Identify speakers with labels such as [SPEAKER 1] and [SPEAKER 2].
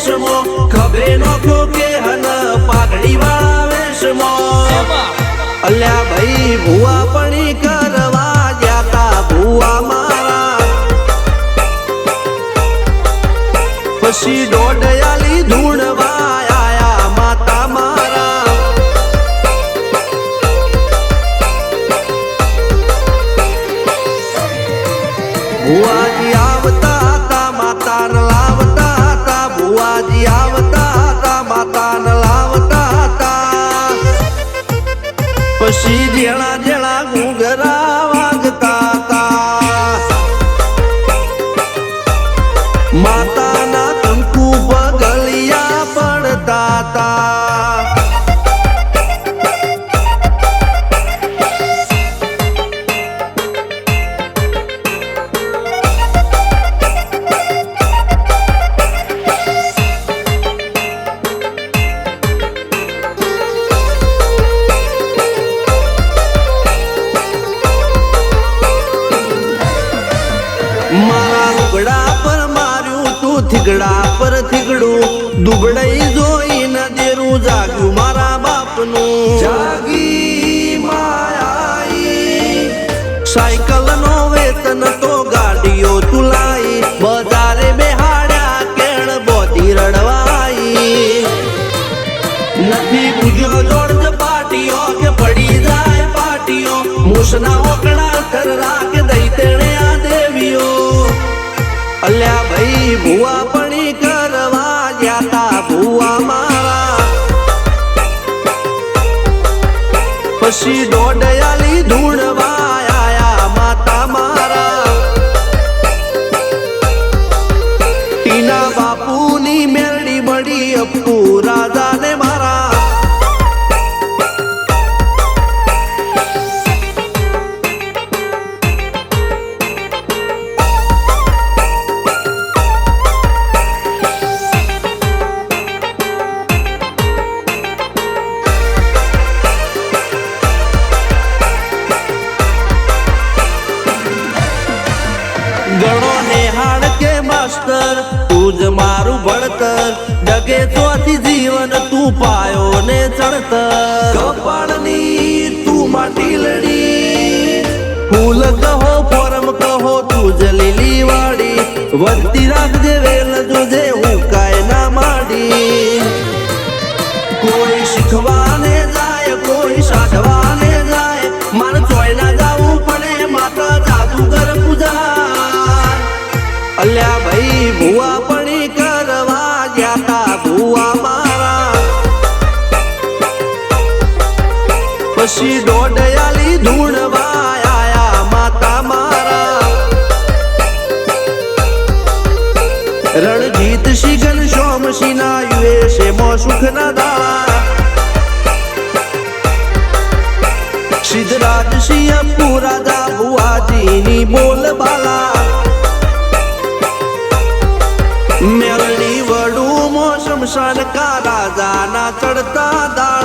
[SPEAKER 1] વેશમો ખભે નોખો કે હન પાઘડી વાળા વેશમો અલ્યા ભાઈ ભુવા પણી કરવા જાતા ભુવા મારા પછી દોડયાલી ધૂણવા આયા માતા મારા ભુવાજી આવતા હતા માતા ન લાવતા હતા ભુવાજી આવતા હતા માતા ન લાવતા હતા પછી જેણા જેણા ઘૂંઘરા વાગતા હતા માતાના કંકુ પગલિયા પડતા હતા મારા લુગડા પર માર્યું તું થીગડા પર થીગડું દુબળાઈ જોઈને દેરું જાગ્યું મારા બાપનું જાગી માયાઈ સાયકલ નો વેતન તો ગાડીઓ તુલાઈ બજારે બેહાડ્યા કેણ બોધી રડવાઈ નથી પૂજ્યો જોડ પાટીઓ કે પડી જાય પાટીઓ મૂસના ઓકડા થરરા કે દઈ તેણે આ દેવીઓ અલ્યા ભાઈ ભુવા પણી કરવા જાતા ભુવા મારા પછી દોડયાલી ધૂણવા આયા માતા મારા ટીના બાપુની મેરડી મળી અપ્પુ રાજાને મારા ગણો નેહાળ કે માસ્ટર તું જ મારું ભણતર ડગે ચોથી જીવન તું પાયો ને ચણતર કપાળની તું માટીલડી ફૂલ કહો ફોરમ કહો તું જ લીલી વાડી વધતી રાખજે વેલ જોજે હું કાય ના માડી કોઈ શીખવાને જાય કોઈ સાધવાને જાય મારે ચોય ના જાવું પડે માતા જાદુગર પૂજા અલ્યા ભાઈ ભુવા પણી કરવા જાતા ભુવા મારા પછી દોડયાલી ધૂણવા આયા માતા મારા રણજીત સિંહ ઘનશ્યામ સિંહ ના યુએસે મો સુખ ના દાળા સિદ્ધરાજ સિંહ અપ્પુ રાજા ભુવાજીની બોલ બાલા મેલની વડું મો શમશાન કા રાજાના ચડતા દા